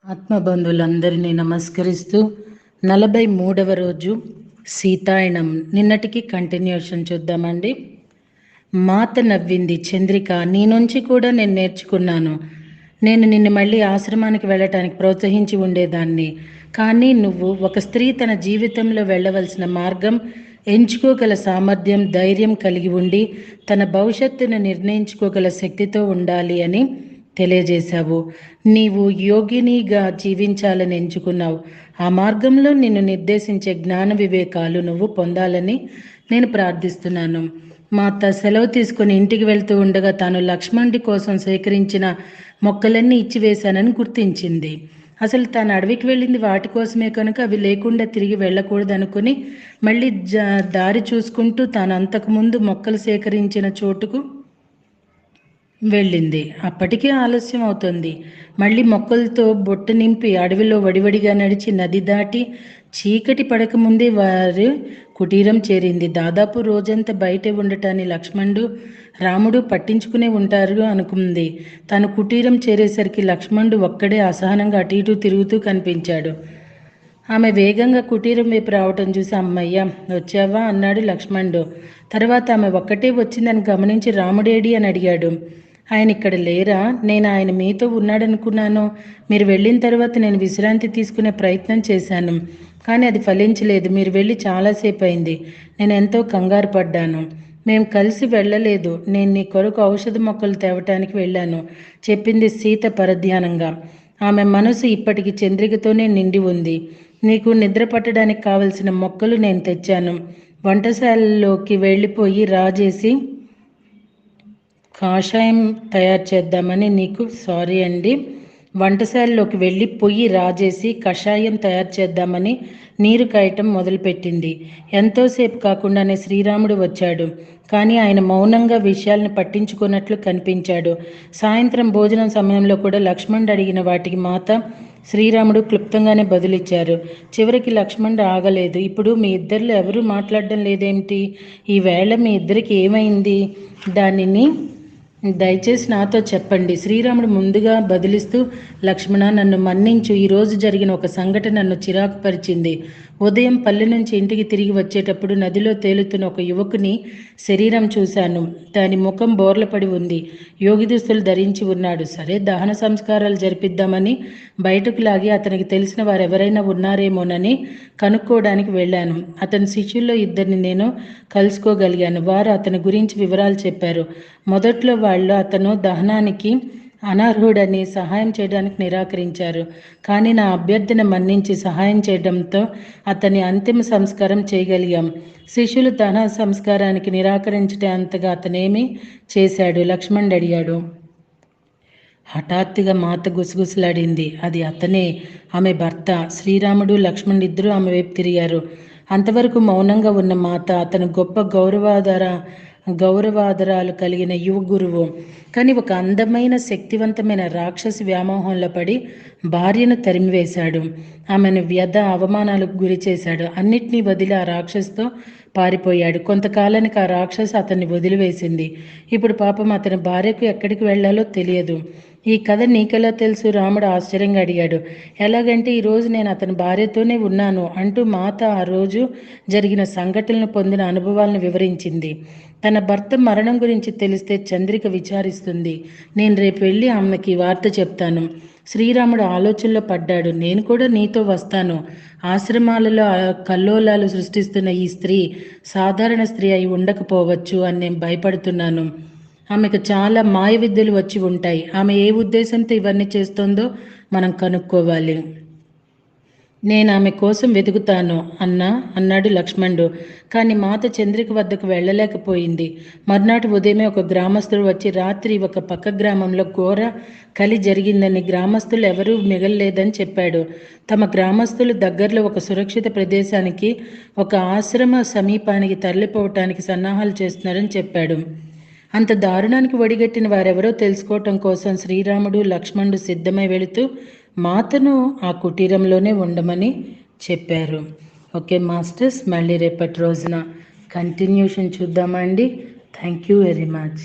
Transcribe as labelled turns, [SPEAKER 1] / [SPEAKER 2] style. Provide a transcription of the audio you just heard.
[SPEAKER 1] ఆత్మబంధువులందరినీ నమస్కరిస్తూ 43వ రోజు సీతాయనం నిన్నటికి కంటిన్యూషన్ చూద్దామండి. మాత నవ్వింది. చంద్రిక, నీ నుంచి కూడా నేను నేర్చుకున్నాను. నేను నిన్ను మళ్ళీ ఆశ్రమానికి వెళ్ళటానికి ప్రోత్సహించి ఉండేదాన్ని. కానీ నువ్వు ఒక స్త్రీ తన జీవితంలో వెళ్ళవలసిన మార్గం ఎంచుకోగల సామర్థ్యం, ధైర్యం కలిగి ఉండి తన భవిష్యత్తును నిర్ణయించుకోగల శక్తితో ఉండాలి అని తెలియజేశావు. నీవు యోగినిగా జీవించాలని ఎంచుకున్నావు. ఆ మార్గంలో నిన్ను నిర్దేశించే జ్ఞాన వివేకాలు నువ్వు పొందాలని నేను ప్రార్థిస్తున్నాను. మాత సెలవు తీసుకుని ఇంటికి వెళ్తూ ఉండగా తాను లక్ష్మణుడి కోసం సేకరించిన మొక్కలన్నీ ఇచ్చివేశానని గుర్తించింది. అసలు తాను అడవికి వెళ్ళింది వాటి కోసమే కనుక అవి లేకుండా తిరిగి వెళ్ళకూడదు అనుకుని మళ్ళీ దారి చూసుకుంటూ తాను అంతకుముందు మొక్కలు సేకరించిన చోటుకు వెళ్ళింది. అప్పటికే ఆలస్యం అవుతుంది. మళ్ళీ మొక్కలతో బొట్టు నింపి అడవిలో వడివడిగా నడిచి నది దాటి చీకటి పడకముందే వారి కుటీరం చేరింది. దాదాపు రోజంతా బయటే ఉండటాన్ని లక్ష్మణుడు రాముడు పట్టించుకునే ఉంటారు అనుకుంది. తను కుటీరం చేరేసరికి లక్ష్మణుడు ఒక్కడే అసహనంగా అటు ఇటు తిరుగుతూ కనిపించాడు. ఆమె వేగంగా కుటీరం వైపు రావటం చూసి, అమ్మయ్య వచ్చావా అన్నాడు లక్ష్మణుడు. తర్వాత ఆమె ఒక్కటే వచ్చిందని గమనించి రాముడేడి అని అడిగాడు. ఆయన ఇక్కడ లేరా? నేను ఆయన మీతో ఉన్నాడనుకున్నాను. మీరు వెళ్ళిన తర్వాత నేను విశ్రాంతి తీసుకునే ప్రయత్నం చేశాను, కానీ అది ఫలించలేదు. మీరు వెళ్ళి చాలాసేపు అయింది. నేను ఎంతో కంగారు పడ్డాను. మేము కలిసి వెళ్ళలేదు. నేను నీ కొరకు ఔషధ మొక్కలు తేవటానికి వెళ్ళాను, చెప్పింది సీత పరధ్యానంగా. ఆమె మనసు ఇప్పటికి చంద్రికతోనే నిండి ఉంది. నీకు నిద్ర పట్టడానికి కావలసిన మొక్కలు నేను తెచ్చాను. వంటశాలలోకి వెళ్ళిపోయి రాజేసి కాషాయం తయారు చేద్దామని నీకు సారీ అండి వంటశాలలోకి వెళ్ళి పొయ్యి రాజేసి కషాయం తయారు చేద్దామని నీరు కాయటం మొదలుపెట్టింది. ఎంతోసేపు కాకుండానే శ్రీరాముడు వచ్చాడు. కానీ ఆయన మౌనంగా విషయాలను పట్టించుకున్నట్లు కనిపించాడు. సాయంత్రం భోజనం సమయంలో కూడా లక్ష్మణుడు అడిగిన వాటికి మాత శ్రీరాముడు క్లుప్తంగానే బదులిచ్చారు. చివరికి లక్ష్మణుడు ఆగలేదు. ఇప్పుడు మీ ఇద్దరిలో ఎవరూ మాట్లాడడం లేదేమిటి? ఈవేళ మీ ఇద్దరికి ఏమైంది? దానిని దయచేసి నాతో చెప్పండి. శ్రీరాముడు ముందుగా బదిలిస్తూ, లక్ష్మణ, నన్ను మన్నించు. ఈరోజు జరిగిన ఒక సంఘటన నన్ను చిరాకు పరిచింది. ఉదయం పల్లె నుంచి ఇంటికి తిరిగి వచ్చేటప్పుడు నదిలో తేలుతున్న ఒక యువకుని శరీరం చూశాను. దాని ముఖం బోర్లపడి ఉంది. యోగి దుస్తులు ధరించి ఉన్నాడు. సరే, దహన సంస్కారాలు జరిపిద్దామని బయటకు లాగి అతనికి తెలిసిన వారెవరైనా ఉన్నారేమోనని కనుక్కోవడానికి వెళ్ళాను. అతని శిష్యుల్లో ఇద్దరిని నేను కలుసుకోగలిగాను. వారు అతని గురించి వివరాలు చెప్పారు. మొదట్లో వాళ్ళు అతను దహనానికి అనర్హుడని సహాయం చేయడానికి నిరాకరించారు. కానీ నా అభ్యర్థన మన్నించి సహాయం చేయడంతో అతని అంతిమ సంస్కారం చేయగలిగాం. శిష్యులు దహన సంస్కారానికి నిరాకరించటే అంతగా అతనేమి చేశాడు? లక్ష్మణుడు అడిగాడు. హఠాత్తుగా మాత గుసగుసలాడింది. అది అతనే, ఆమె భర్త. శ్రీరాముడు లక్ష్మణుడు ఇద్దరూ ఆమె వైపు తిరిగారు. అంతవరకు మౌనంగా ఉన్న మాత అతను గొప్ప గౌరవాదరాలు కలిగిన యువ గురువు. కానీ ఒక అందమైన శక్తివంతమైన రాక్షసి వ్యామోహంలో పడి భార్యను తరిమివేశాడు. ఆమెను వ్యధ అవమానాలకు గురి చేశాడు. అన్నిటినీ వదిలి ఆ రాక్షసుతో పారిపోయాడు. కొంతకాలానికి ఆ రాక్షసు అతన్ని వదిలివేసింది. ఇప్పుడు పాపం అతని భార్యకు ఎక్కడికి వెళ్లాలో తెలియదు. ఈ కథ నీకెలా తెలుసు? రాముడు ఆశ్చర్యంగా అడిగాడు. ఎలాగంటే ఈరోజు నేను అతని భార్యతోనే ఉన్నాను అంటూ మాత ఆ రోజు జరిగిన సంఘటనలు పొందిన అనుభవాలను వివరించింది. తన భర్త మరణం గురించి తెలిస్తే చంద్రిక విచారిస్తుంది. నేను రేపు వెళ్ళి ఆమెకి వార్త చెప్తాను. శ్రీరాముడు ఆలోచనలో పడ్డాడు. నేను కూడా నీతో వస్తాను. ఆశ్రమాలలో కల్లోలాలు సృష్టిస్తున్న ఈ స్త్రీ సాధారణ స్త్రీ అయి ఉండకపోవచ్చు అని నేను భయపడుతున్నాను. ఆమెకు చాలా మాయ విద్యలు వచ్చి ఉంటాయి. ఆమె ఏ ఉద్దేశంతో ఇవన్నీ చేస్తోందో మనం కనుక్కోవాలి. నేను ఆమె కోసం వెతుకుతాను అన్నాడు లక్ష్మణుడు. కానీ మాత చంద్రిక వద్దకు వెళ్ళలేకపోయింది. మర్నాటి ఉదయమే ఒక గ్రామస్తుడు వచ్చి రాత్రి ఒక పక్క గ్రామంలో ఘోర కలి జరిగిందని, గ్రామస్తులు ఎవరూ మిగలలేదని చెప్పాడు. తమ గ్రామస్తులు దగ్గరలో ఒక సురక్షిత ప్రదేశానికి, ఒక ఆశ్రమ సమీపానికి తరలిపోవటానికి సన్నాహాలు చేస్తున్నారని చెప్పాడు. అంత దారుణానికి ఒడిగట్టిన వారెవరో తెలుసుకోవటం కోసం శ్రీరాముడు లక్ష్మణుడు సిద్ధమై వెళుతూ మాతను ఆ కుటీరంలోనే ఉండమని చెప్పారు. ఓకే మాస్టర్స్, మళ్ళీ రేపటి రోజున కంటిన్యూషన్ చూద్దామండి. Thank you very much.